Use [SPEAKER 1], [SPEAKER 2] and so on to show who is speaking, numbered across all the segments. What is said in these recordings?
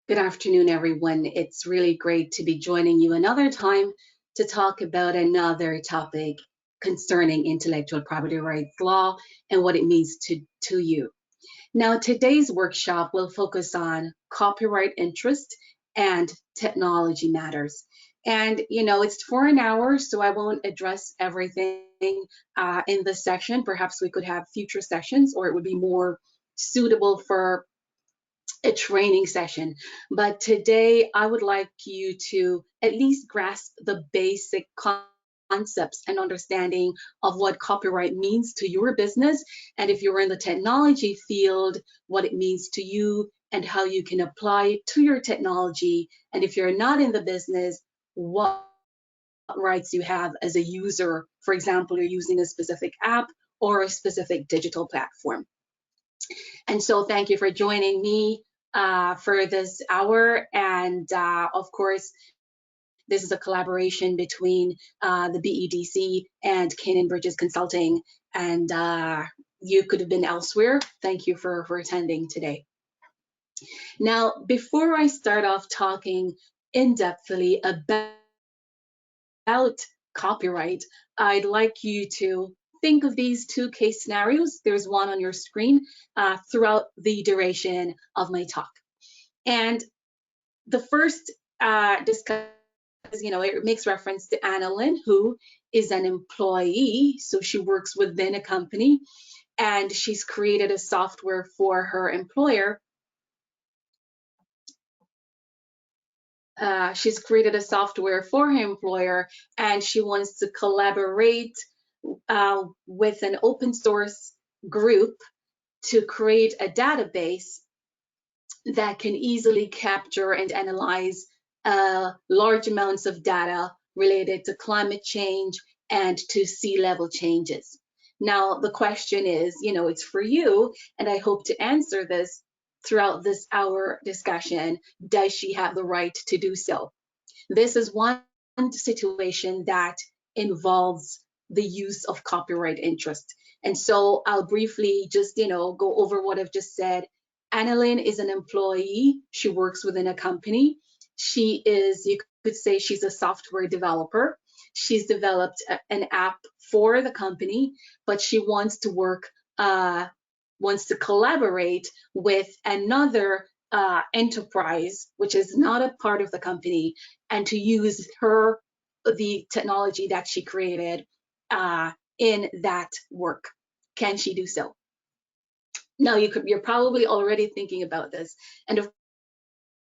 [SPEAKER 1] Good afternoon, everyone. It's really great to be joining you another time to talk about another topic concerning intellectual property rights law and what it means to you. Now, today's workshop will focus on copyright interest and technology matters. And, it's for an hour, so I won't address everything in this section. Perhaps we could have future sessions, or it would be more suitable for a training session. But today I would like you to at least grasp the basic concepts and understanding of what copyright means to your business. And if you're in the technology field, what it means to you and how you can apply it to your technology. And if you're not in the business, what rights you have as a user. For example, you're using a specific app or a specific digital platform. And so thank you for joining me for this hour. And of course, this is a collaboration between the BEDC and Canaan Bridges Consulting. And you could have been elsewhere. Thank you for attending today. Now, before I start off talking in-depthly about copyright, I'd like you to think of these two case scenarios. There's one on your screen throughout the duration of my talk. And the first discussion, it makes reference to Annalyn, who is an employee. So she works within a company and she's created a software for her employer. She's created a software for her employer and she wants to collaborate with an open source group to create a database that can easily capture and analyze large amounts of data related to climate change and to sea level changes. Now, the question is, it's for you, and I hope to answer this throughout this hour discussion. Does she have the right to do so? This is one situation that involves the use of copyright interest. And so I'll briefly just, go over what I've just said. Annalyn is an employee. She works within a company. She is, you could say she's a software developer. She's developed an app for the company, but she wants to wants to collaborate with another enterprise, which is not a part of the company, and to use the technology that she created in that work. Can she do so? Now, you're probably already thinking about this, and of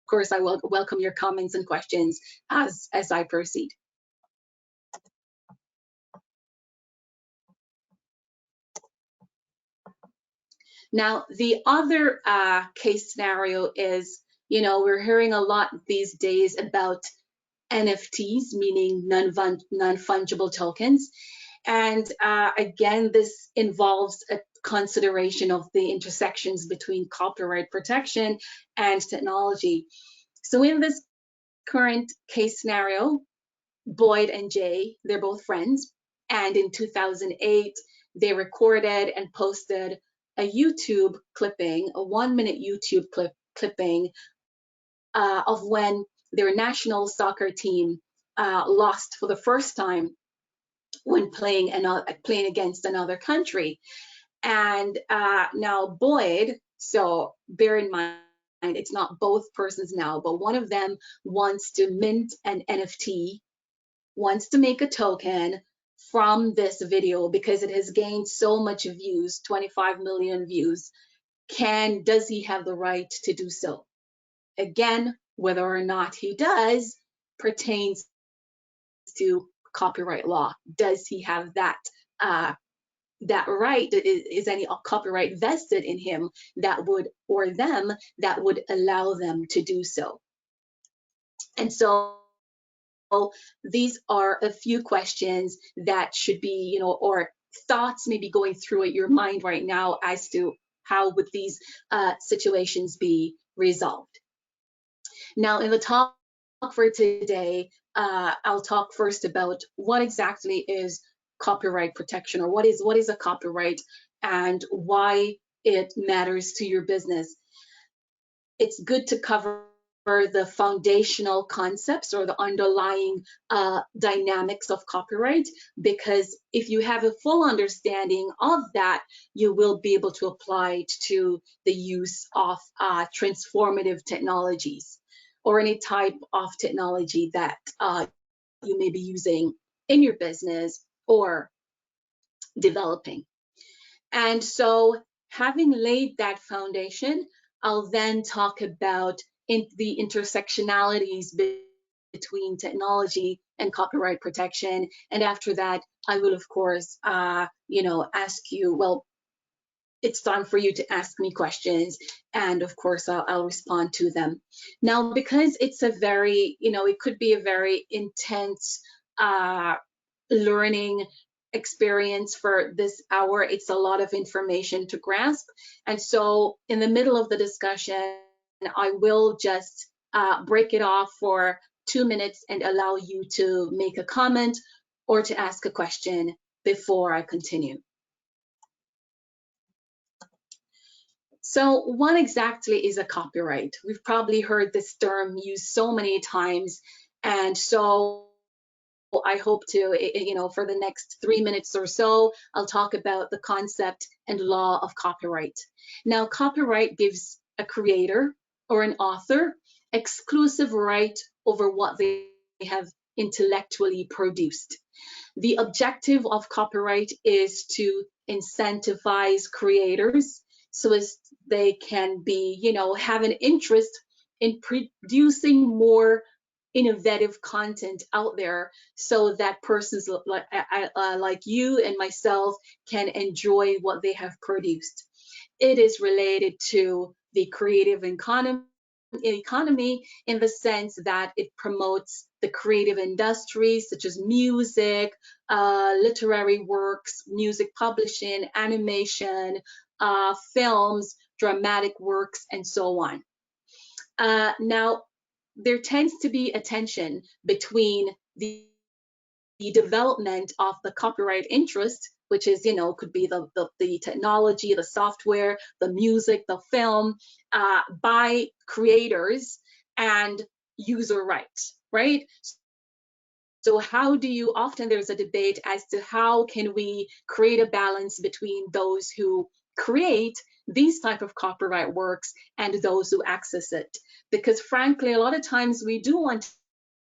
[SPEAKER 1] course, I will welcome your comments and questions as I proceed. Now, the other case scenario is, we're hearing a lot these days about NFTs, meaning non-fungible tokens. And again, this involves a consideration of the intersections between copyright protection and technology. So in this current case scenario, Boyd and Jay, they're both friends. And in 2008, they recorded and posted a YouTube clipping, a 1-minute YouTube clipping of when their national soccer team lost for the first time when playing against another country. And now Boyd, so bear in mind, it's not both persons now, but one of them wants to mint an NFT, wants to make a token from this video because it has gained so much views, 25 million views. Does he have the right to do so? Again, whether or not he does pertains to copyright law. Does he have that right? Is any copyright vested in him that would allow them to do so? And so these are a few questions that should be, or thoughts maybe going through your mind right now as to how would these situations be resolved. Now, in the talk for today, I'll talk first about what exactly is copyright protection, or what is a copyright and why it matters to your business. It's good to cover the foundational concepts or the underlying dynamics of copyright, because if you have a full understanding of that, you will be able to apply it to the use of transformative technologies or any type of technology that you may be using in your business or developing. And so, having laid that foundation, I'll then talk about the intersectionalities between technology and copyright protection. And after that, I will, of course, ask you, well, it's time for you to ask me questions. And of course, I'll respond to them. Now, because it's a very, it could be a very intense learning experience for this hour. It's a lot of information to grasp. And so in the middle of the discussion, I will just break it off for 2 minutes and allow you to make a comment or to ask a question before I continue. So what exactly is a copyright? We've probably heard this term used so many times. And so I hope to, for the next 3 minutes or so, I'll talk about the concept and law of copyright. Now, copyright gives a creator or an author exclusive right over what they have intellectually produced. The objective of copyright is to incentivize creators so as they can be, have an interest in producing more innovative content out there so that persons like you and myself can enjoy what they have produced. It is related to the creative economy in the sense that it promotes the creative industries such as music, literary works, music publishing, animation, films, dramatic works, and so on. Now, there tends to be a tension between the development of the copyright interest, which is, could be the technology, the software, the music, the film, by creators and user rights, right? So how do you, often there's a debate as to how can we create a balance between those who create these type of copyright works and those who access it. Because frankly, a lot of times we do want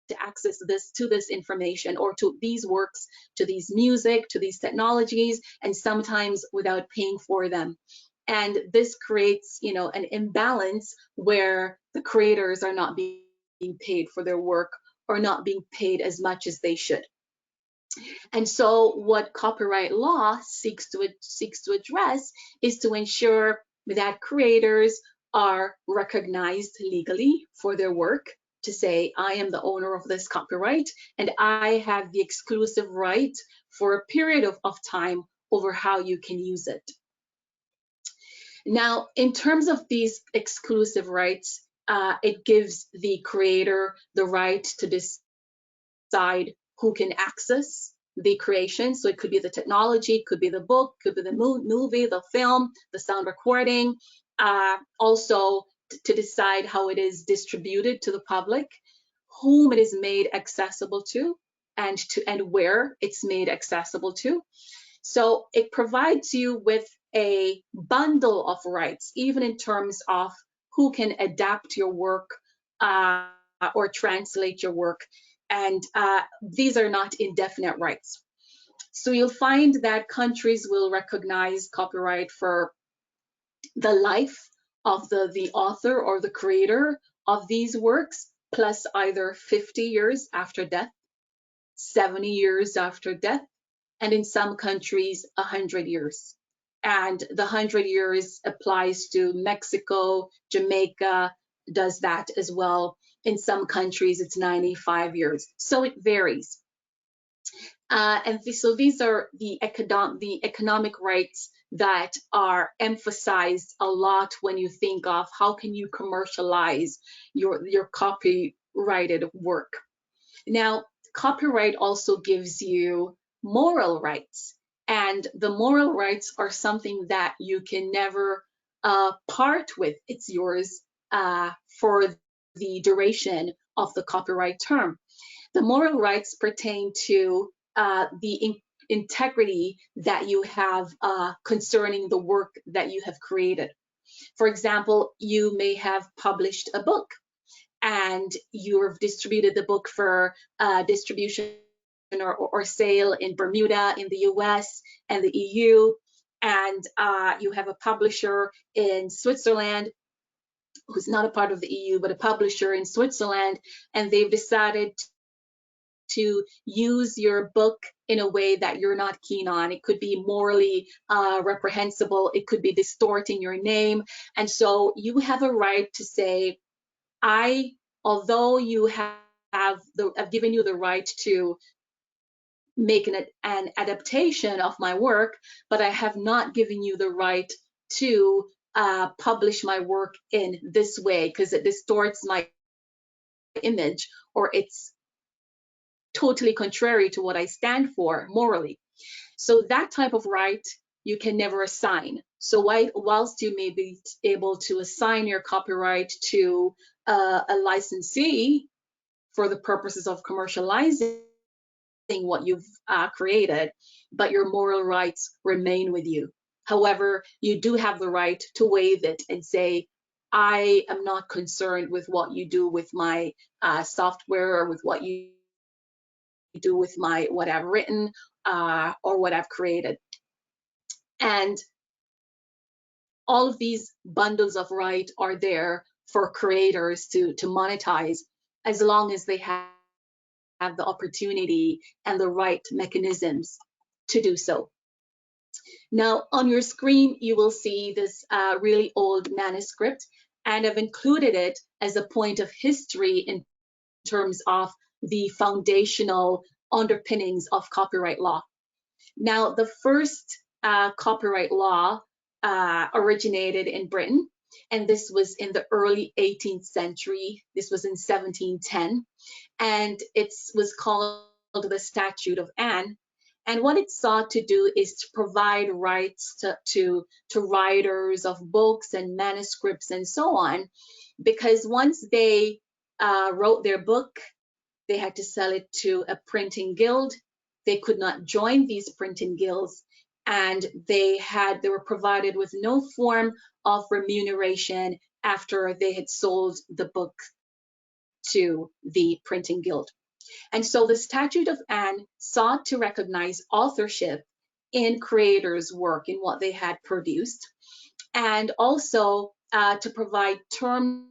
[SPEAKER 1] to access this information or to these works, to these music, to these technologies, and sometimes without paying for them. And this creates, an imbalance where the creators are not being paid for their work or not being paid as much as they should. And so what copyright law seeks to address is to ensure that creators are recognized legally for their work, to say, I am the owner of this copyright and I have the exclusive right for a period of time over how you can use it. Now, in terms of these exclusive rights, it gives the creator the right to decide who can access the creation. So it could be the technology, could be the book, could be the movie, the film, the sound recording. Also to decide how it is distributed to the public, whom it is made accessible to, and where it's made accessible to. So it provides you with a bundle of rights, even in terms of who can adapt your work or translate your work. And these are not indefinite rights. So you'll find that countries will recognize copyright for the life of the author or the creator of these works, plus either 50 years after death, 70 years after death, and in some countries, 100 years. And the 100 years applies to Mexico, Jamaica does that as well. In some countries, it's 95 years. So it varies. So these are the economic rights that are emphasized a lot when you think of how can you commercialize your copyrighted work. Now, copyright also gives you moral rights, and the moral rights are something that you can never part with. It's yours for the duration of the copyright term. The moral rights pertain to the integrity that you have concerning the work that you have created. For example, you may have published a book and you've distributed the book for distribution or sale in Bermuda, in the US, and the EU, and you have a publisher in Switzerland who's not a part of the EU, but a publisher in Switzerland, and they've decided to use your book in a way that you're not keen on. It could be morally reprehensible, it could be distorting your name, and so you have a right to say, although I've given you the right to make an adaptation of my work, but I have not given you the right to publish my work in this way because it distorts my image, or it's totally contrary to what I stand for morally. So that type of right you can never assign. So whilst you may be able to assign your copyright to a licensee for the purposes of commercializing what you've created, but your moral rights remain with you. However, you do have the right to waive it and say, I am not concerned with what you do with my software or with what you do with what I've written or what I've created. And all of these bundles of right are there for creators to monetize, as long as they have the opportunity and the right mechanisms to do so. Now, on your screen, you will see this really old manuscript, and I've included it as a point of history in terms of the foundational underpinnings of copyright law. Now, the first copyright law originated in Britain, and this was in the early 18th century. This was in 1710, and it was called the Statute of Anne. And what it sought to do is to provide rights to writers of books and manuscripts and so on, because once they wrote their book, they had to sell it to a printing guild. They could not join these printing guilds, and they were provided with no form of remuneration after they had sold the book to the printing guild. And so the Statute of Anne sought to recognize authorship in creators' work, in what they had produced, and also to provide terms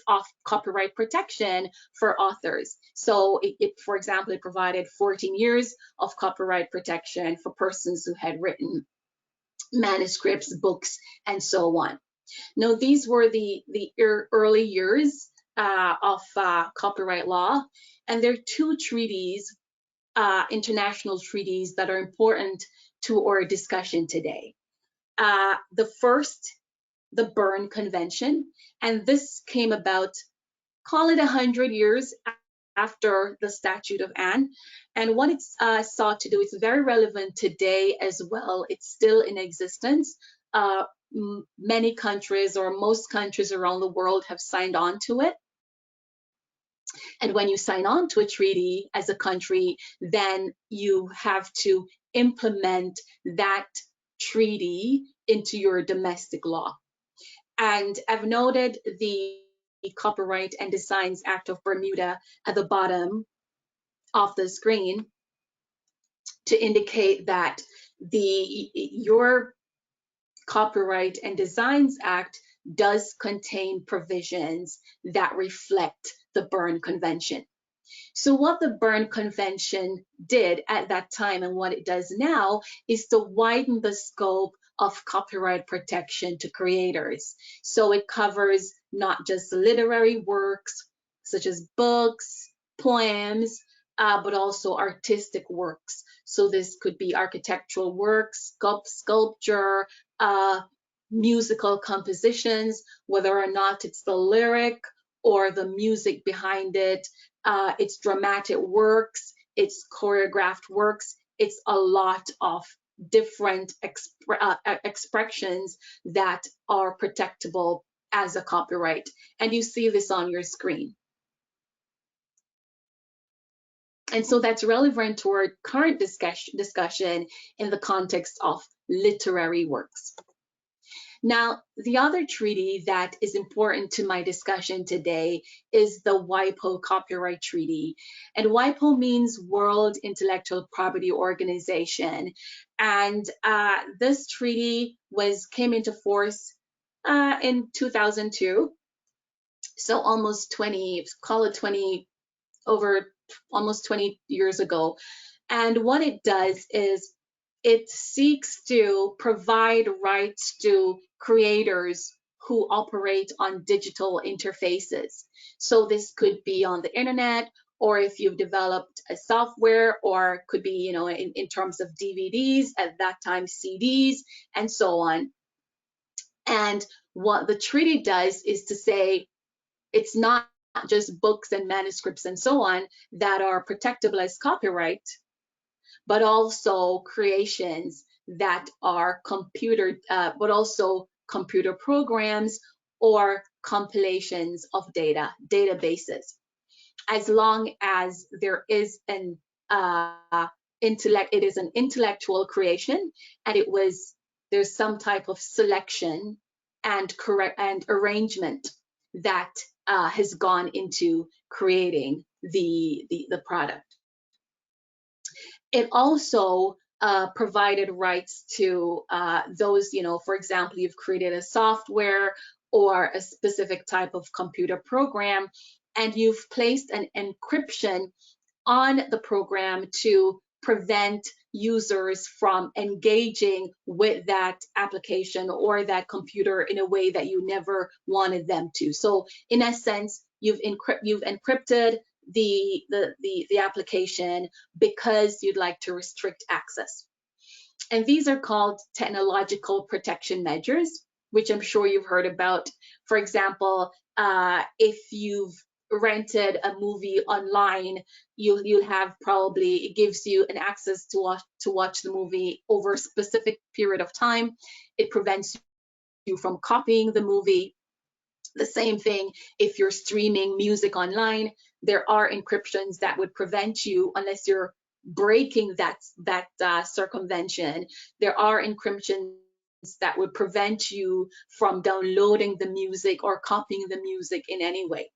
[SPEAKER 1] of copyright protection for authors. So for example, it provided 14 years of copyright protection for persons who had written manuscripts, books, and so on. Now, these were the early years of copyright law, and there are two treaties, international treaties, that are important to our discussion today. The first, the Berne Convention, and this came about, call it 100 years after the Statute of Anne. And what it's sought to do, it's very relevant today as well. It's still in existence. Many countries, or most countries around the world, have signed on to it. And when you sign on to a treaty as a country, then you have to implement that treaty into your domestic law. And I've noted the Copyright and Designs Act of Bermuda at the bottom of the screen to indicate that your Copyright and Designs Act does contain provisions that reflect the Berne Convention. So what the Berne Convention did at that time, and what it does now, is to widen the scope of copyright protection to creators. So it covers not just literary works such as books, poems, but also artistic works. So this could be architectural works, sculpture, musical compositions, whether or not it's the lyric or the music behind it, it's dramatic works, it's choreographed works, it's a lot of different expressions that are protectable as a copyright. And you see this on your screen. And so that's relevant to our current discussion in the context of literary works. Now, the other treaty that is important to my discussion today is the WIPO Copyright Treaty. And WIPO means World Intellectual Property Organization. And this treaty came into force in 2002. So almost 20, call it 20, over almost 20 years ago. And what it does is it seeks to provide rights to creators who operate on digital interfaces. So this could be on the internet, or if you've developed a software, or could be, in terms of DVDs, at that time CDs, and so on. And what the treaty does is to say it's not just books and manuscripts and so on that are protectable as copyright, but also creations that are but also computer programs or compilations of databases, as long as there is it is an intellectual creation, and there's some type of selection and arrangement that has gone into creating the product. It also provided rights to those, for example, you've created a software or a specific type of computer program, and you've placed an encryption on the program to prevent users from engaging with that application or that computer in a way that you never wanted them to. So in essence, you've encrypted the application because you'd like to restrict access. And these are called technological protection measures, which I'm sure you've heard about. For example, if you've rented a movie online, you'll have probably, it gives you an access to watch the movie over a specific period of time. It prevents you from copying the movie. The same thing if you're streaming music online, there are encryptions that would prevent you, unless you're breaking that circumvention, there are encryptions that would prevent you from downloading the music or copying the music in any way.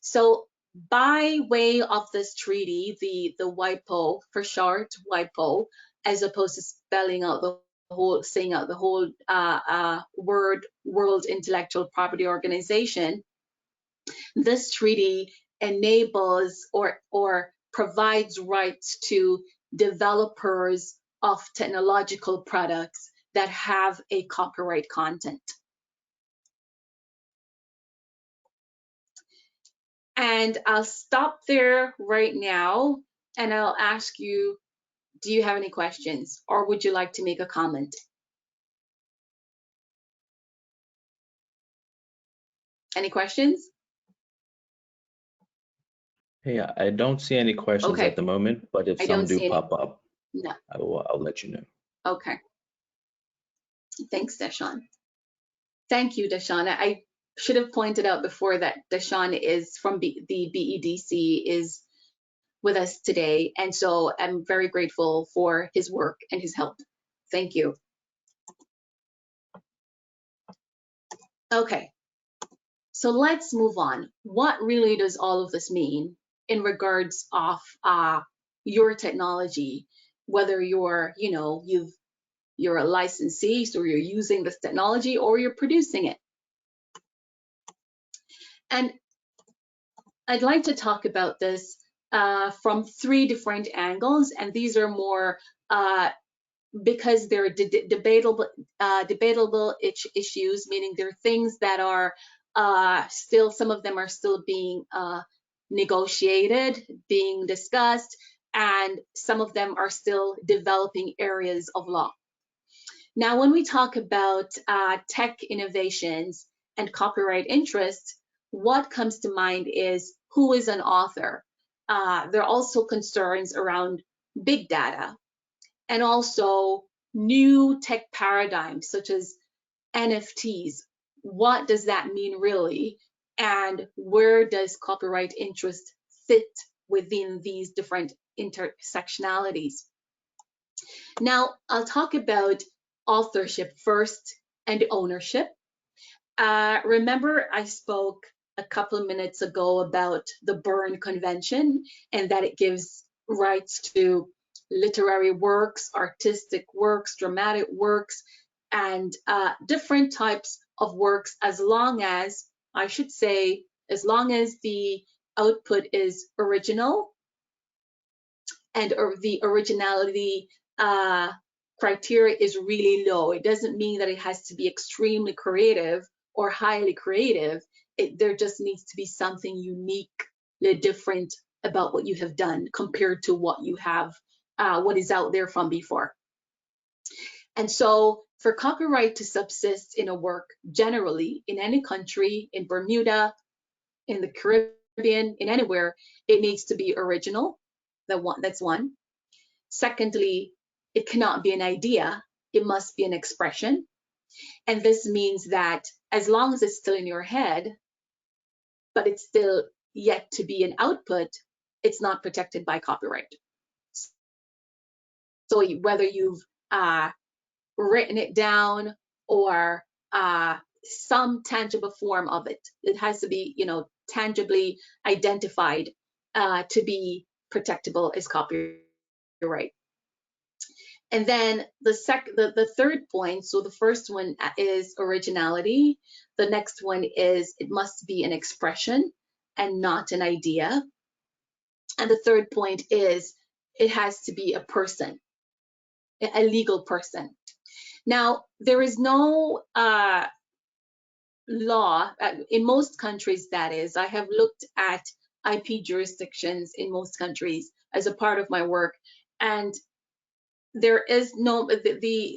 [SPEAKER 1] So by way of this treaty, the WIPO, for short, WIPO, as opposed to saying out the whole word, World Intellectual Property Organization, this treaty enables or provides rights to developers of technological products that have a copyright content. And I'll stop there right now, and I'll ask you, do you have any questions, or would you like to make a comment? Any questions?
[SPEAKER 2] Hey, I don't see any questions
[SPEAKER 1] Okay.
[SPEAKER 2] at the moment, but if some do pop up,
[SPEAKER 1] no.
[SPEAKER 2] I'll let you know.
[SPEAKER 1] Okay. Thanks, Deshawn. Thank you, Deshawn. I should have pointed out before that Deshawn is from the BEDC, is with us today, and so I'm very grateful for his work and his help. Thank you. Okay, so let's move on. What really does all of this mean in regards of your technology, whether you're, you're a licensee, so you're using this technology, or you're producing it? And I'd like to talk about this from 3 different angles, and these are more because they're debatable issues, meaning they're things that are still, some of them are still being negotiated, being discussed, and some of them are still developing areas of law. Now, when we talk about tech innovations and copyright interests, what comes to mind is who is an author. There are also concerns around big data, and also new tech paradigms such as NFTs. what does that mean really? And where does copyright interest fit within these different intersectionalities? Now, I'll talk about authorship first and ownership. Remember, I spoke a couple of minutes ago about the Berne Convention and that it gives rights to literary works, artistic works, dramatic works, and different types of works, as long as, I should say, as long as the output is original and the originality criteria is really low. It doesn't mean that it has to be extremely creative or highly creative. There just needs to be something uniquely different about what you have done compared to what you have, what is out there from before. And so for copyright to subsist in a work, generally in any country, in Bermuda, in the Caribbean, in anywhere, it needs to be original. That's one. Secondly, it cannot be an idea, it must be an expression. And this means that as long as it's still in your head, but it's still yet to be an output, it's not protected by copyright. So whether you've written it down or some tangible form of it, it has to be, tangibly identified to be protectable as copyright. And then the third point, so the first one is originality. The next one is it must be an expression and not an idea. And the third point is it has to be a person, a legal person. Now, there is no law in most countries, that is. I have looked at IP jurisdictions in most countries as a part of my work, and there is no,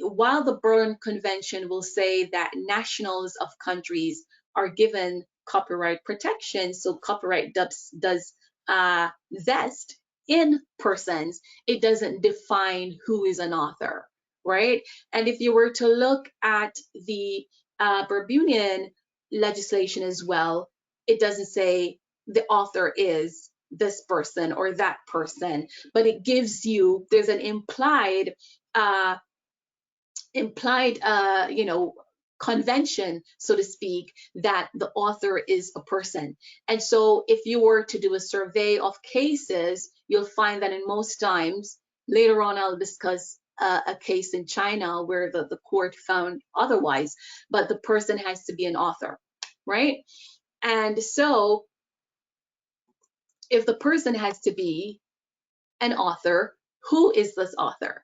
[SPEAKER 1] while the Berne Convention will say that nationals of countries are given copyright protection, so copyright does vest in persons, it doesn't define who is an author, right? And if you were to look at the Bermudian legislation as well, it doesn't say the author is this person or that person, but it gives you, there's an implied convention, so to speak, that the author is a person. And so if you were to do a survey of cases, you'll find that in most times, later on I'll discuss a case in China where the court found otherwise, but the person has to be an author, right? And so if the person has to be an author, who is this author?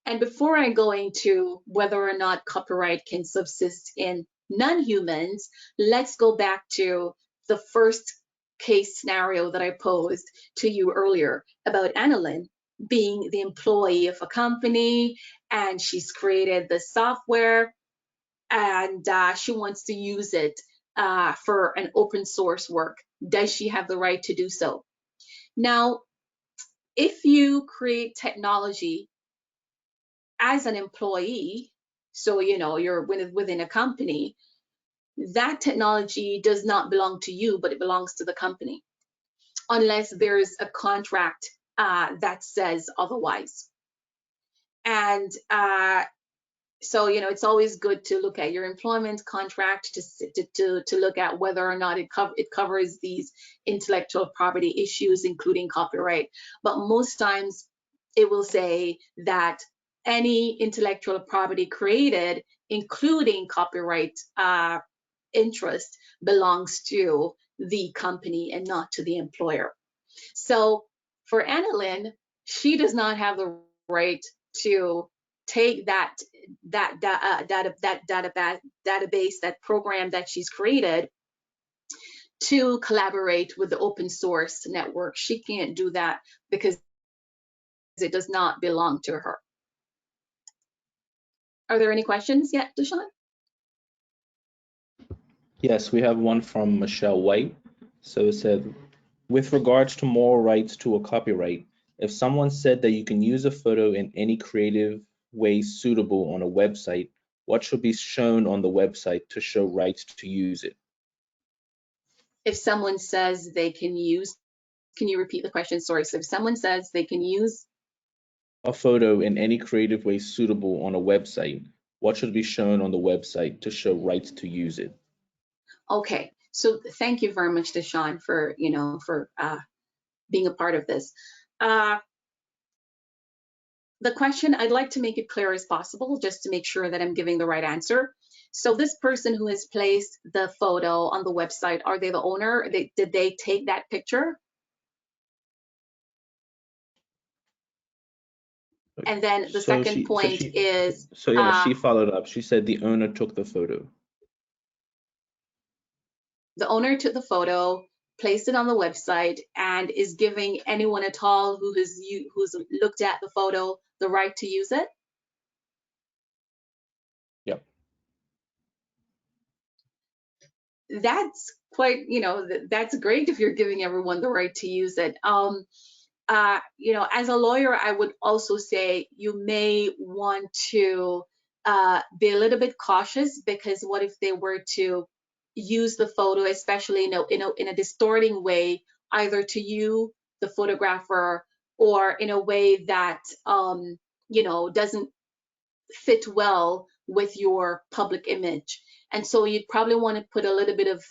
[SPEAKER 1] And before I go into whether or not copyright can subsist in non-humans, let's go back to the first case scenario that I posed to you earlier about Annalyn being the employee of a company, and she's created the software, and she wants to use it for an open source work. Does she have the right to do so? Now, if you create technology as an employee, so you're within a company, that technology does not belong to you, but it belongs to the company, unless there's a contract that says otherwise. And so it's always good to look at your employment contract to look at whether or not it covers these intellectual property issues, including copyright. But most times it will say that any intellectual property created, including copyright interest, belongs to the company and not to the employer. So for Annalyn, she does not have the right to take that database, that program that she's created, to collaborate with the open source network. She can't do that because it does not belong to her. Are there any questions yet, Deshaun?
[SPEAKER 2] Yes, we have one from Michelle White. So it said, with regards to moral rights to a copyright, if someone said that you can use a photo in any creative way suitable on a website, what should be shown on the website to show rights to use it?
[SPEAKER 1] If someone says they can use, can you repeat the question? Sorry. So if someone says they can use
[SPEAKER 2] A photo in any creative way suitable on a website, what should be shown on the website to show rights to use it?
[SPEAKER 1] okay. So thank you very much, Deshaun, for being a part of this. Uh, the question, I'd like to make it clear as possible, just to make sure that I'm giving the right answer. So this person who has placed the photo on the website, are they the owner? Did they take that picture? And then the
[SPEAKER 2] So
[SPEAKER 1] second
[SPEAKER 2] she, so
[SPEAKER 1] point
[SPEAKER 2] she,
[SPEAKER 1] is,
[SPEAKER 2] so yeah, she followed up. She said the owner took the photo.
[SPEAKER 1] the owner took the photo, placed it on the website, and is giving anyone at all who's looked at the photo the right to use it.
[SPEAKER 2] Yep.
[SPEAKER 1] That's quite, that's great if you're giving everyone the right to use it. As a lawyer, I would also say you may want to be a little bit cautious, because what if they were to use the photo, especially in a distorting way, either to you, the photographer, or in a way that doesn't fit well with your public image. And so you'd probably want to put a little bit of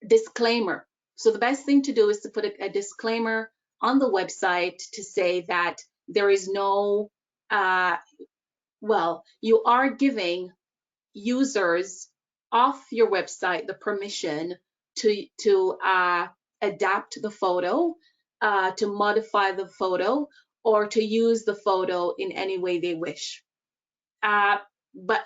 [SPEAKER 1] disclaimer. So the best thing to do is to put a disclaimer on the website to say that there is no, you are giving users of your website the permission to adapt the photo, to modify the photo, or to use the photo in any way they wish. But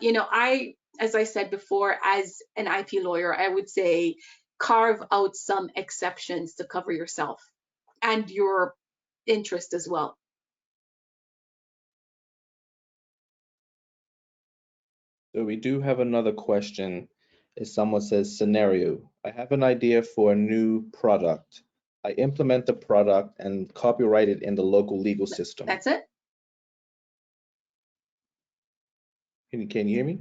[SPEAKER 1] as I said before, as an IP lawyer, I would say carve out some exceptions to cover yourself and your interest as well.
[SPEAKER 2] So we do have another question. If someone says, scenario, I have an idea for a new product. I implement the product and copyright it in the local legal system.
[SPEAKER 1] That's it?
[SPEAKER 2] Can you hear me?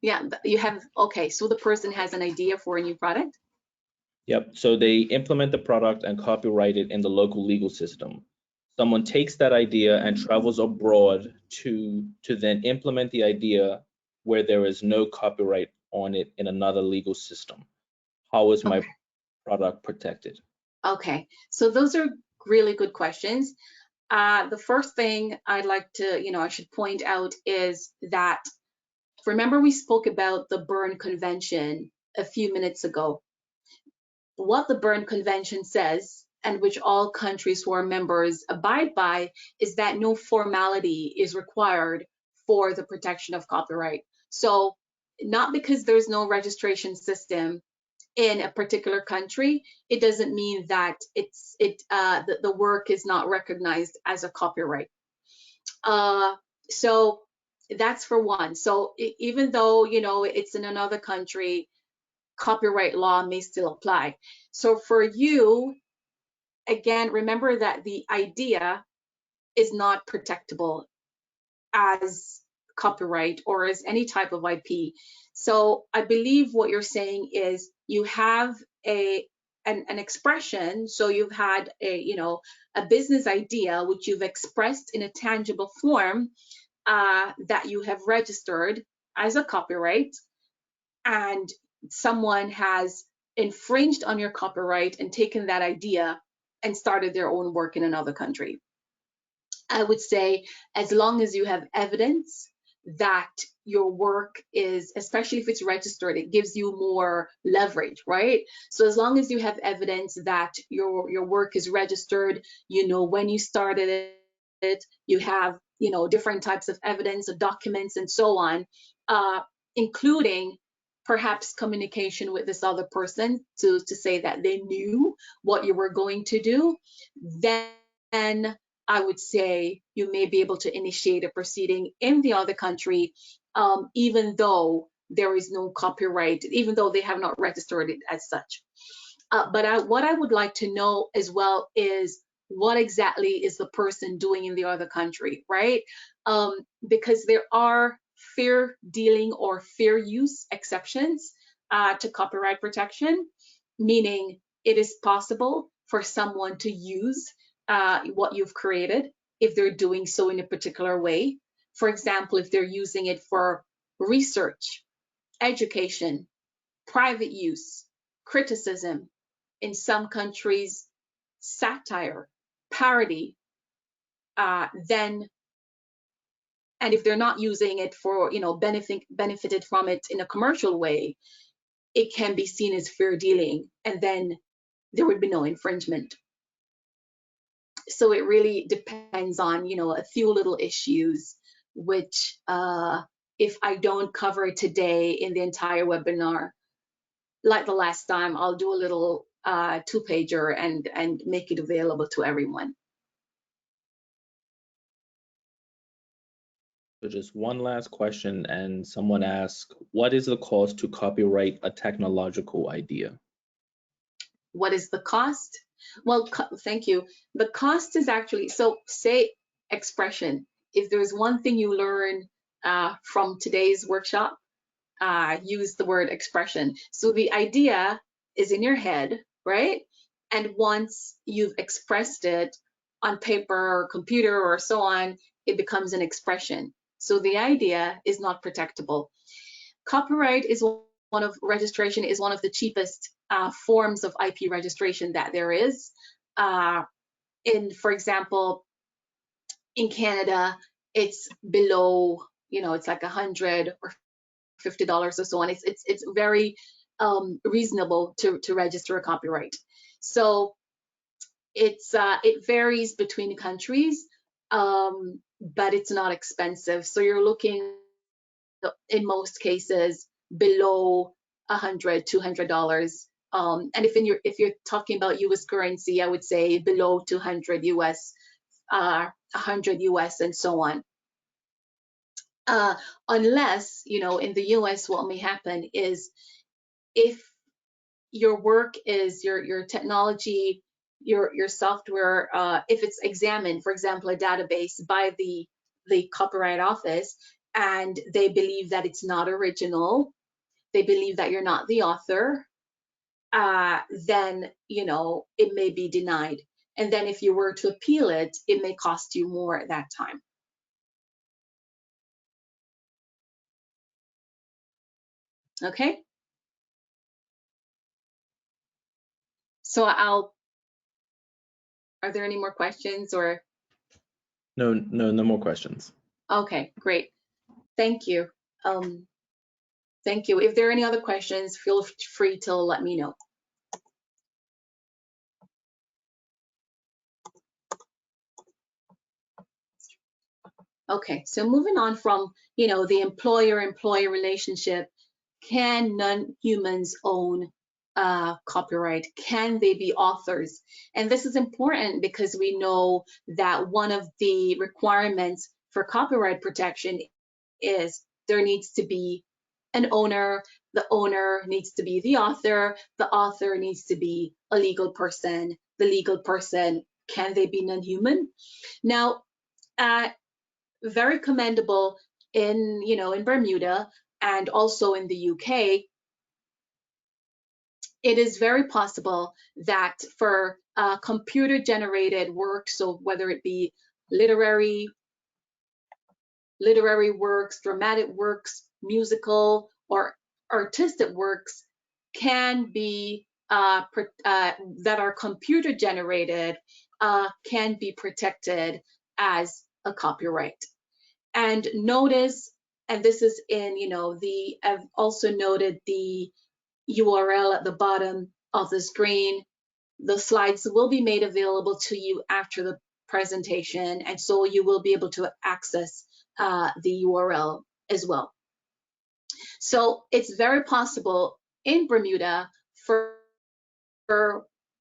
[SPEAKER 1] Yeah, okay, so the person has an idea for a new product?
[SPEAKER 2] Yep. So they implement the product and copyright it in the local legal system. Someone takes that idea and travels abroad to then implement the idea where there is no copyright on it in another legal system. How is my product protected?
[SPEAKER 1] Okay, so those are really good questions. The first thing I'd like to, I should point out is that, remember we spoke about the Berne Convention a few minutes ago. What the Berne Convention says, and which all countries who are members abide by, is that no formality is required for the protection of copyright. So not because there's no registration system in a particular country, it doesn't mean that the work is not recognized as a copyright. So that's for one. So even though it's in another country, copyright law may still apply. So for you, again, remember that the idea is not protectable as copyright or as any type of IP. So I believe what you're saying is you have an expression. So you've had a business idea which you've expressed in a tangible form, that you have registered as a copyright, and someone has infringed on your copyright and taken that idea and started their own work in another country. I would say, as long as you have evidence that your work is, especially if it's registered, it gives you more leverage, right? So as long as you have evidence that your work is registered, when you started it, you have different types of evidence, documents, and so on, including perhaps communication with this other person to say that they knew what you were going to do, then I would say you may be able to initiate a proceeding in the other country, even though there is no copyright, even though they have not registered it as such. But what I would like to know as well is, what exactly is the person doing in the other country, right? Because there are fair dealing or fair use exceptions to copyright protection, meaning it is possible for someone to use what you've created if they're doing so in a particular way. For example, if they're using it for research, education, private use, criticism, in some countries, satire, parody, then, and if they're not using it for, benefited from it in a commercial way, it can be seen as fair dealing, and then there would be no infringement. So it really depends on, a few little issues, which if I don't cover today in the entire webinar, like the last time, I'll do a little two-pager and make it available to everyone.
[SPEAKER 2] So just one last question, and someone asked, what is the cost to copyright a technological idea?
[SPEAKER 1] What is the cost? Well, thank you. The cost is actually, so say expression. If there's one thing you learn from today's workshop, use the word expression. So the idea is in your head, right? And once you've expressed it on paper or computer or so on, it becomes an expression. So the idea is not protectable. Copyright is registration is one of the cheapest forms of IP registration that there is. For example, in Canada, it's below, it's like $100 or $50 or so on. It's very reasonable to register a copyright. So it varies between countries, but it's not expensive. So you're looking, in most cases, below $100, $200. And if you're talking about US currency, I would say below 200 US, 100 US, and so on. Unless, in the US, what may happen is if your work is your technology, your software, if it's examined, for example, a database by the Copyright Office, and they believe that it's not original, they believe that you're not the author, then, it may be denied. And then if you were to appeal it, it may cost you more at that time. Okay? So are there any more questions or?
[SPEAKER 2] No more questions.
[SPEAKER 1] Okay, great. Thank you. Thank you. If there are any other questions, feel free to let me know. Okay, so moving on from, the employer-employee relationship, can non-humans own copyright? Can they be authors? And this is important because we know that one of the requirements for copyright protection is there needs to be an owner, the owner needs to be the author needs to be a legal person, the legal person, can they be non-human? Now, very commendable in Bermuda and also in the UK, it is very possible that for computer generated work, so whether it be literary works, dramatic works, musical or artistic works, can be that are computer generated, can be protected as a copyright. And notice, and this is in, I've also noted the URL at the bottom of the screen. The slides will be made available to you after the presentation, and so you will be able to access the URL as well. So it's very possible in Bermuda for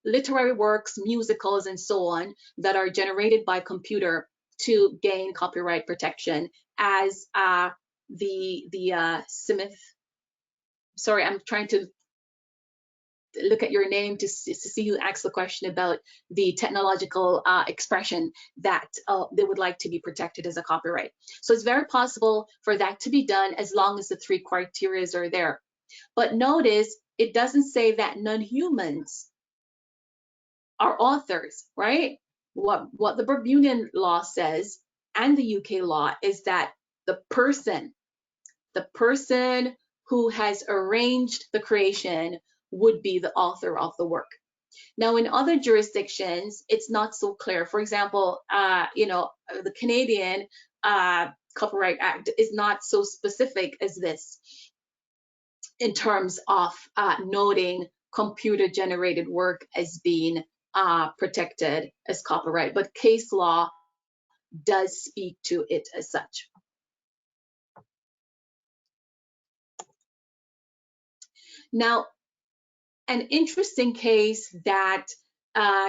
[SPEAKER 1] literary works, musicals, and so on that are generated by computer to gain copyright protection as the Smith. Sorry, I'm trying to look at your name to see who asks the question about the technological expression that they would like to be protected as a copyright. So it's very possible for that to be done as long as the 3 criteria are there. But notice it doesn't say that non-humans are authors, right? What the Bermudian law says and the UK law is that the person who has arranged the creation would be the author of the work. Now, in other jurisdictions, it's not so clear. For example, the Canadian Copyright Act is not so specific as this in terms of noting computer-generated work as being protected as copyright, but case law does speak to it as such. Now, an interesting case that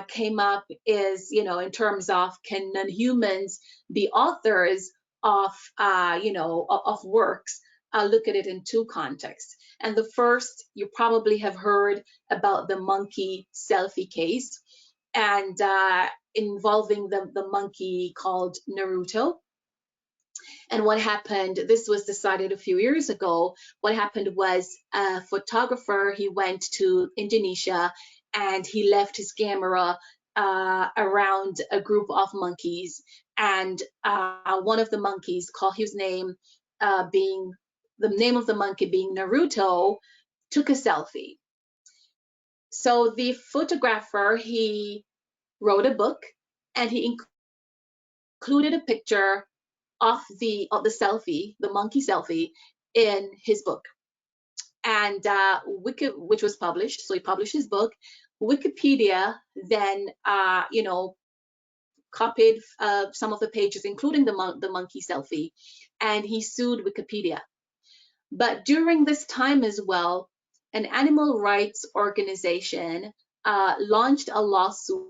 [SPEAKER 1] came up is, in terms of can non-humans be authors of, of works? I'll look at it in 2 contexts. And the first, you probably have heard about the monkey Selfie case, and involving the monkey called Naruto. And what happened, this was decided a few years ago, what happened was a photographer, he went to Indonesia and he left his camera around a group of monkeys. And one of the monkeys, called his name being, the name of the monkey being Naruto, took a selfie. So the photographer, he wrote a book and he included a picture of the selfie, the monkey selfie, in his book, and which was published. So he published his book. Wikipedia then, copied some of the pages, including the monkey selfie, and he sued Wikipedia. But during this time as well, an animal rights organization launched a lawsuit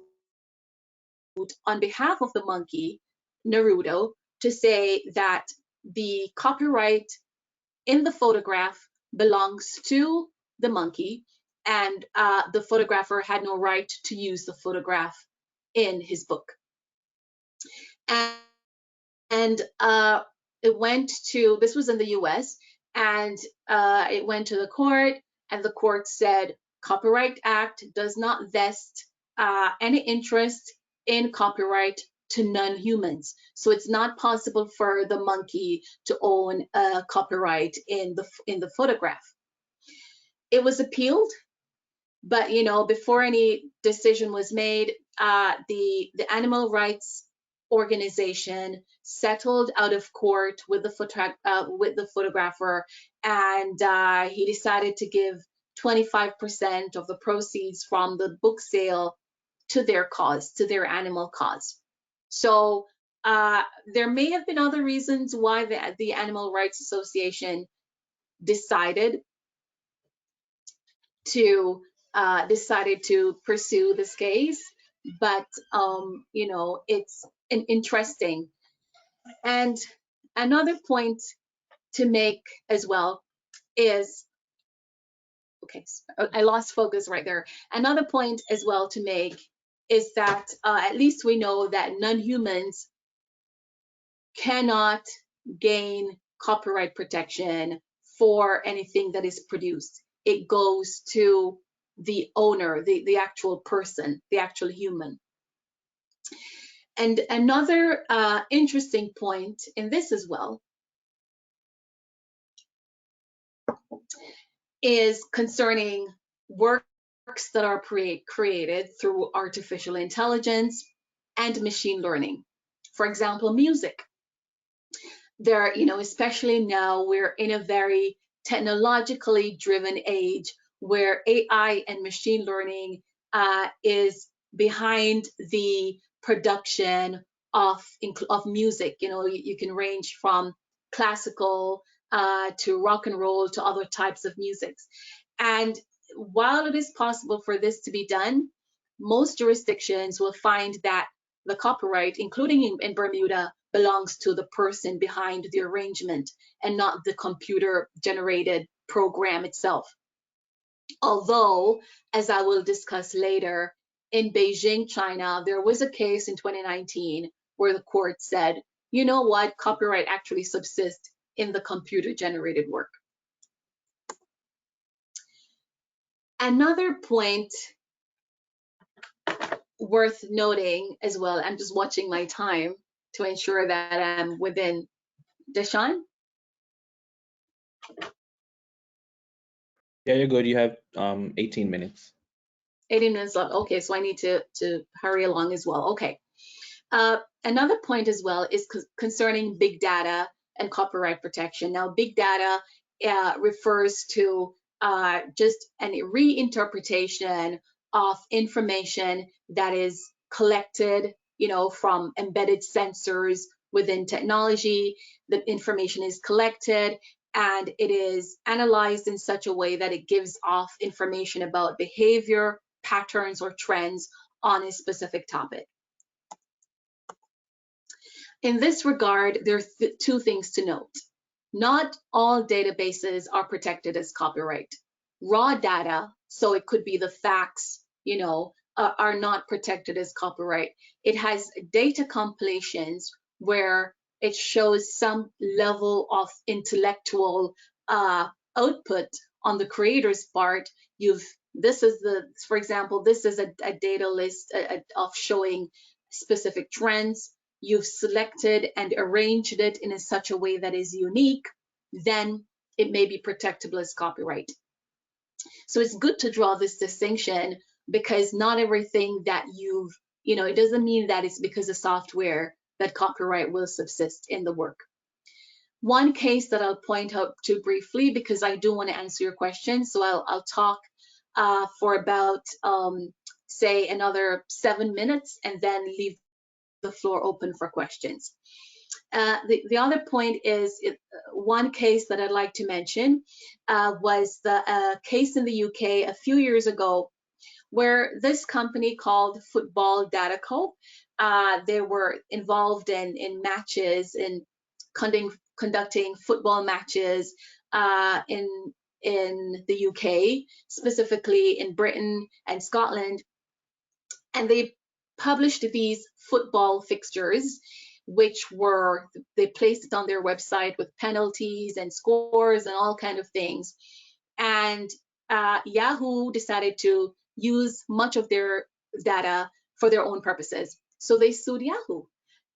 [SPEAKER 1] on behalf of the monkey, Naruto, to say that the copyright in the photograph belongs to the monkey, and the photographer had no right to use the photograph in his book. And it went to, this was in the US, and it went to the court, and the court said, Copyright Act does not vest any interest in copyright to non-humans. So it's not possible for the monkey to own a copyright in the photograph. It was appealed, but before any decision was made, the animal rights organization settled out of court with the photographer, and he decided to give 25% of the proceeds from the book sale to their cause, to their animal cause. So there may have been other reasons why the Animal Rights Association decided to pursue this case, but it's an interesting. And another point to make as well is, okay, I lost focus right there. Another point as well to make is that at least we know that non-humans cannot gain copyright protection for anything that is produced. It goes to the owner, the actual person, the actual human. And another interesting point in this as well is concerning works that are created through artificial intelligence and machine learning. For example, music. There, especially now, we're in a very technologically driven age where AI and machine learning is behind the production of music. You can range from classical to rock and roll to other types of musics. And while it is possible for this to be done, most jurisdictions will find that the copyright, including in Bermuda, belongs to the person behind the arrangement and not the computer generated program itself. Although, as I will discuss later, in Beijing, China, there was a case in 2019 where the court said, you know what, copyright actually subsists in the computer-generated work. Another point worth noting as well, I'm just watching my time to ensure that I'm within. Deshaun?
[SPEAKER 2] Yeah, you're good. You have 18 minutes.
[SPEAKER 1] 18 minutes left. Okay, so I need to hurry along as well. Okay. Another point as well is concerning big data and copyright protection. Now, big data refers to just a reinterpretation of information that is collected, from embedded sensors within technology. The information is collected and it is analyzed in such a way that it gives off information about behavior, patterns, or trends on a specific topic. In this regard, there are two things to note. Not all databases are protected as copyright. Raw data, so it could be the facts, are not protected as copyright. It has data compilations where it shows some level of intellectual output on the creator's part. For example, this is a data list of showing specific trends. You've selected and arranged it in such a way that is unique, then it may be protectable as copyright. So it's good to draw this distinction, because not everything that it doesn't mean that it's because of software that copyright will subsist in the work. One case that I'll point out to briefly, because I do want to answer your question, so I'll talk for about, say, another 7 minutes, and then leave the floor open for questions. The other point is, one case that I'd like to mention was the case in the UK a few years ago, where this company called Football Data Co. They were involved in matches, in conducting football matches in the UK, specifically in Britain and Scotland, and they published these football fixtures, which they placed it on their website with penalties and scores and all kind of things. And Yahoo decided to use much of their data for their own purposes. So they sued Yahoo.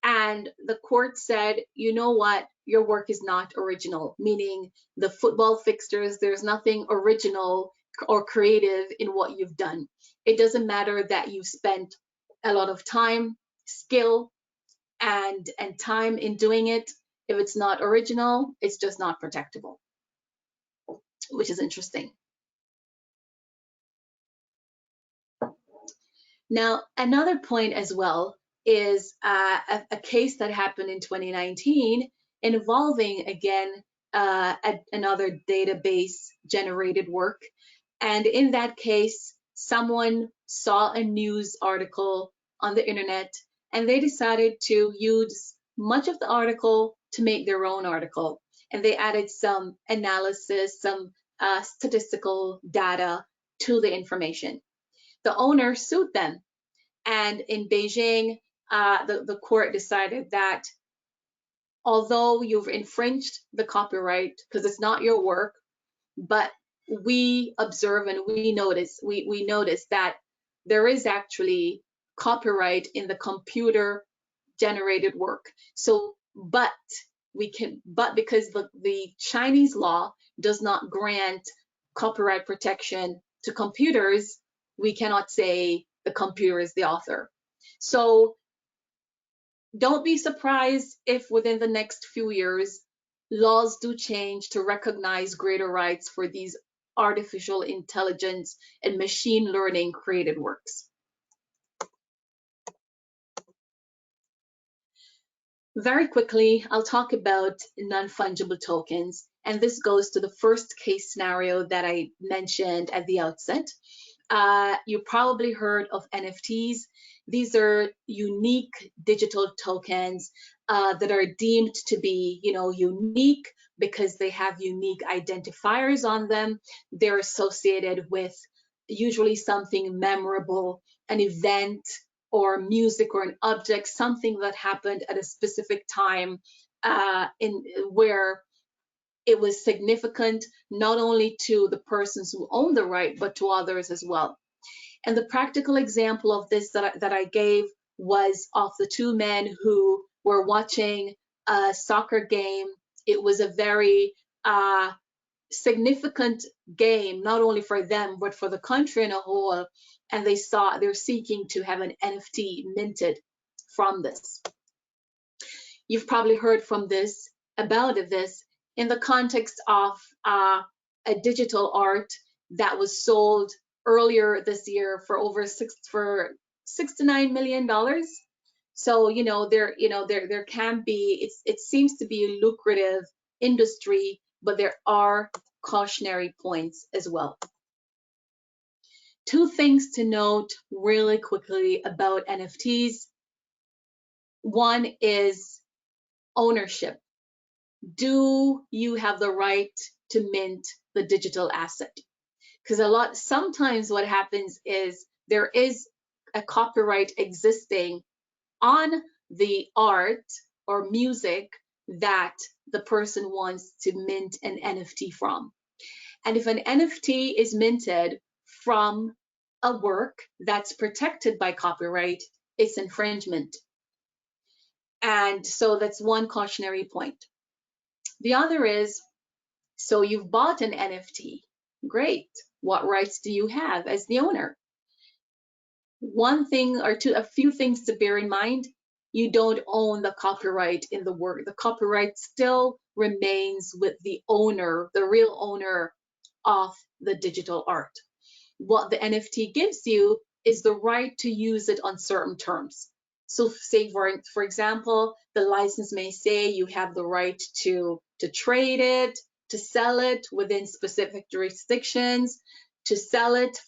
[SPEAKER 1] And the court said, you know what, your work is not original, meaning the football fixtures, there's nothing original or creative in what you've done. It doesn't matter that you spent a lot of time, skill, and time in doing it. If it's not original, it's just not protectable, which is interesting. Now, another point as well is a case that happened in 2019 involving, again, another database generated work. And in that case, someone saw a news article on the internet, and they decided to use much of the article to make their own article. And they added some analysis, some statistical data to the information. The owner sued them. And in Beijing, the court decided that although you've infringed the copyright because it's not your work, but we observe and we notice that there is actually copyright in the computer generated work. So, but because the Chinese law does not grant copyright protection to computers, we cannot say the computer is the author. So don't be surprised if within the next few years, laws do change to recognize greater rights for these artificial intelligence and machine learning created works. Very quickly, I'll talk about non-fungible tokens, and this goes to the first case scenario that I mentioned at the outset. You probably heard of NFTs. These are unique digital tokens that are deemed to be, unique because they have unique identifiers on them. They're associated with usually something memorable, an event or music or an object, something that happened at a specific time in where it was significant not only to the persons who own the right, but to others as well. And the practical example of this that I gave was of the two men who were watching a soccer game. It was a very significant game, not only for them, but for the country in a whole. And they're seeking to have an NFT minted from this. You've probably heard about this in the context of a digital art that was sold earlier this year for over $6 to $9 million. So there can be, it seems to be a lucrative industry, but there are cautionary points as well. Two things to note really quickly about NFTs. One is ownership. Do you have the right to mint the digital asset? Because sometimes what happens is there is a copyright existing on the art or music that the person wants to mint an NFT from. And if an NFT is minted from a work that's protected by copyright, it's infringement. And so that's one cautionary point. The other is, so you've bought an NFT. Great. What rights do you have as the owner? One thing or a few things to bear in mind. You don't own the copyright in the work. The copyright still remains with the owner, the real owner of the digital art. What the NFT gives you is the right to use it on certain terms. So say, for example, the license may say you have the right to trade it, to sell it within specific jurisdictions, to sell it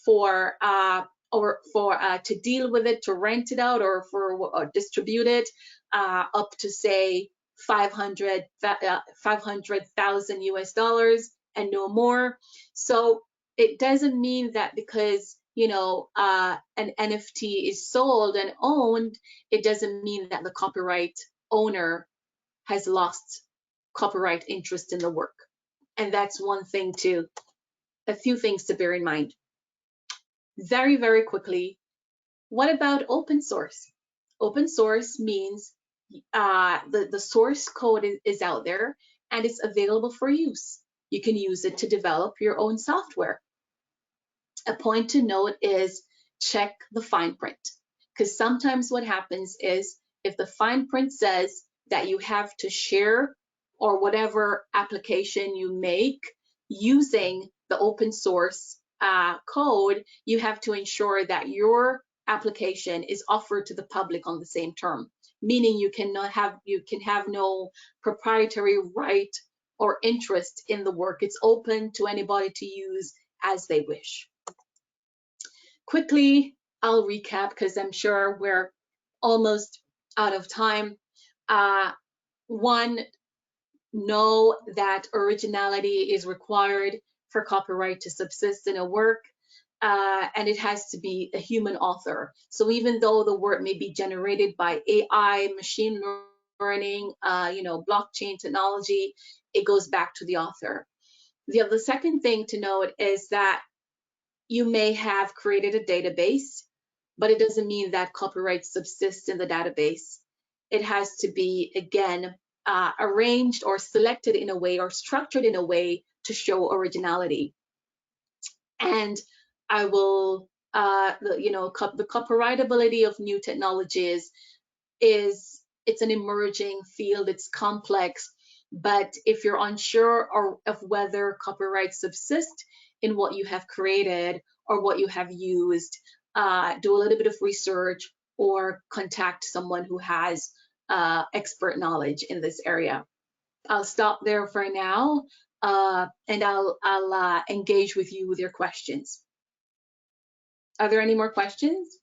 [SPEAKER 1] to deal with it, to rent it out, or distribute it up to say 500,000 US dollars and no more. So it doesn't mean that because an NFT is sold and owned, it doesn't mean that the copyright owner has lost copyright interest in the work. And that's a few things to bear in mind. Very, very quickly, what about open source? Open source means the source code is out there and it's available for use. You can use it to develop your own software. A point to note is check the fine print, because sometimes what happens is if the fine print says that you have to share or whatever application you make using the open source code, you have to ensure that your application is offered to the public on the same term, meaning you can have no proprietary right or interest in the work. It's open to anybody to use as they wish. Quickly, I'll recap because I'm sure we're almost out of time. One, know that originality is required for copyright to subsist in a work, and it has to be a human author. So even though the work may be generated by AI, machine learning, blockchain technology, it goes back to the author. The second thing to note is that you may have created a database, but it doesn't mean that copyright subsists in the database. It has to be, again, arranged or selected in a way or structured in a way to show originality. And I will, the copyrightability of new technologies it's an emerging field, it's complex, but if you're unsure of whether copyright subsists in what you have created or what you have used, do a little bit of research or contact someone who has expert knowledge in this area. I'll stop there for now, and I'll engage with you with your questions. Are there any more questions?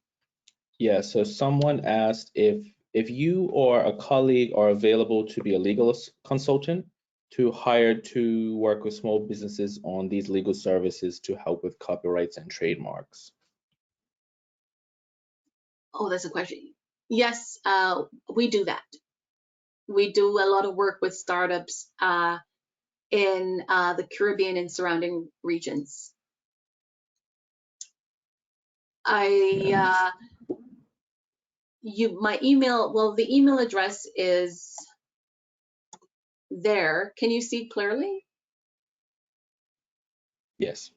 [SPEAKER 2] Yeah, so someone asked if you or a colleague are available to be a legal consultant to hire to work with small businesses on these legal services to help with copyrights and trademarks.
[SPEAKER 1] Oh, that's a question. Yes, we do that. We do a lot of work with startups in the Caribbean and surrounding regions. My email, well, the email address is there. Can you see clearly?
[SPEAKER 2] Yes.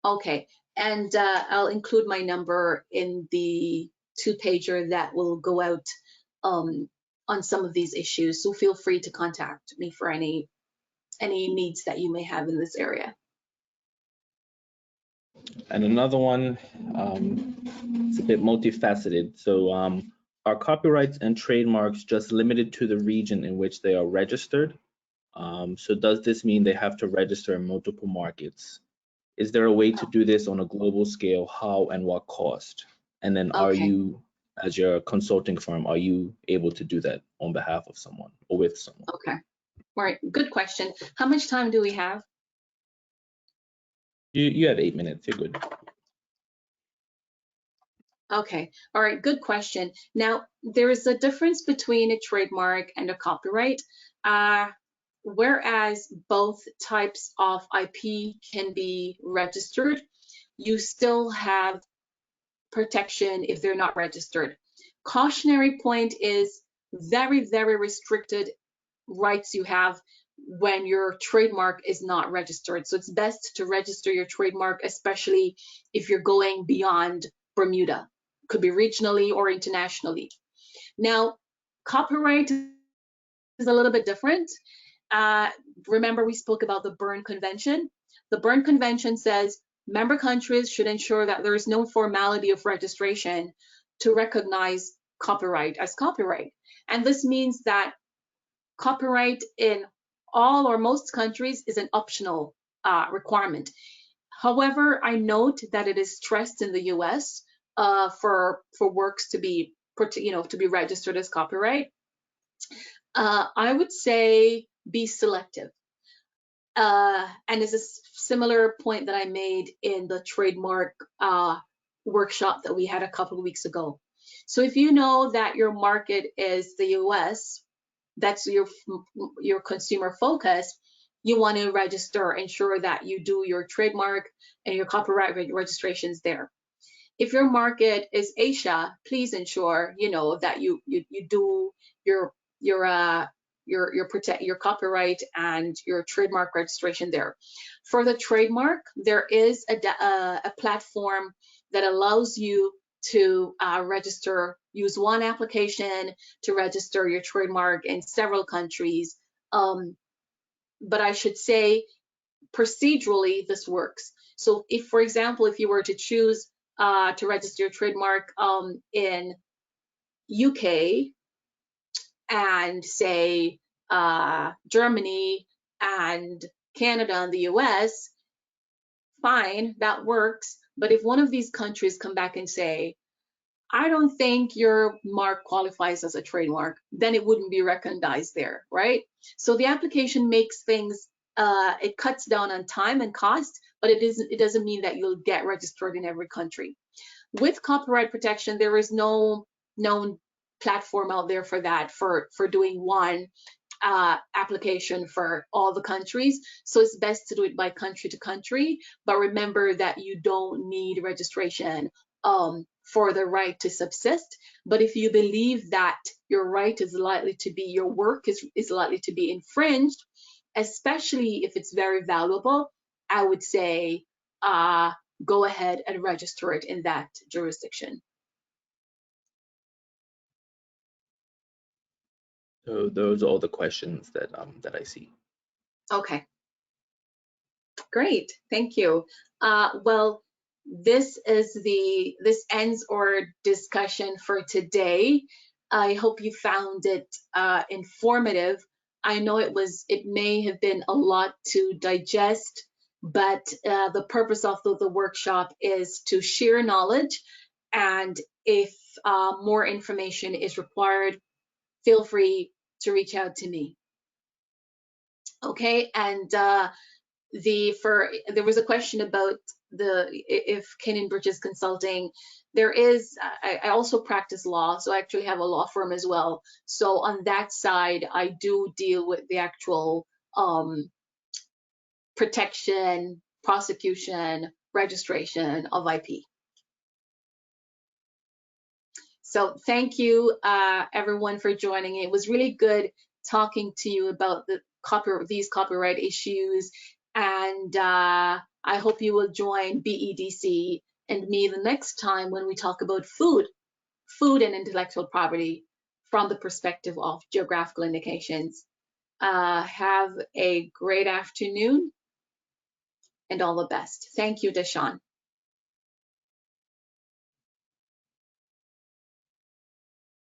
[SPEAKER 1] Okay, and I'll include my number in the 2-pager that will go out on some of these issues. So feel free to contact me for any needs that you may have in this area.
[SPEAKER 2] And another one, it's a bit multifaceted. So are copyrights and trademarks just limited to the region in which they are registered? So does this mean they have to register in multiple markets? Is there a way to do this on a global scale? How and what cost? And then are
[SPEAKER 1] Okay.
[SPEAKER 2] you, as your consulting firm, are you able to do that on behalf of someone or with someone?
[SPEAKER 1] Okay. All right. Good question. How much time do we have?
[SPEAKER 2] You have 8 minutes. You're good.
[SPEAKER 1] Okay. All right. Good question. Now, there is a difference between a trademark and a copyright. Whereas both types of IP can be registered, you still have protection if they're not registered. Cautionary point is very, very restricted rights you have when your trademark is not registered. So it's best to register your trademark, especially if you're going beyond Bermuda. Could be regionally or internationally. Now, copyright is a little bit different. Remember, we spoke about the Berne Convention. The Berne Convention says member countries should ensure that there is no formality of registration to recognize copyright as copyright. And this means that copyright in all or most countries is an optional requirement. However, I note that it is stressed in the US for works to be registered as copyright. I would say be selective. And it's a similar point that I made in the trademark workshop that we had a couple of weeks ago. So if you know that your market is the US, that's your consumer focus, you want to register, ensure that you do your trademark and your copyright registrations there. If your market is Asia, please ensure that you do your copyright and your trademark registration there. For the trademark, there is a platform that allows you to use one application to register your trademark in several countries. But I should say, procedurally, this works. So if, for example, if you were to choose to register your trademark in UK and say Germany and Canada and the US, fine, that works. But if one of these countries come back and say, I don't think your mark qualifies as a trademark, then it wouldn't be recognized there, right? So the application makes things, it cuts down on time and cost, but it doesn't mean that you'll get registered in every country. With copyright protection, there is no known platform out there for that, for doing one application for all the countries. So it's best to do it by country to country, but remember that you don't need registration for the right to subsist. But if you believe that your right is likely to be, your work is likely to be infringed, especially if it's very valuable, I would say go ahead and register it in that jurisdiction.
[SPEAKER 2] So those are all the questions that I see.
[SPEAKER 1] Okay. Great, thank you. Well, this ends our discussion for today. I hope you found it informative. I know it may have been a lot to digest, but the purpose of the workshop is to share knowledge. And if more information is required, feel free to reach out to me. Okay, and there was a question about if Canaan Bridges Consulting. There is, I also practice law, so I actually have a law firm as well. So on that side, I do deal with the actual protection, prosecution, registration of IP. So thank you, everyone, for joining. It was really good talking to you about these copyright issues, and I hope you will join BEDC and me the next time when we talk about food and intellectual property from the perspective of geographical indications. Have a great afternoon and all the best. Thank you, Deshawn.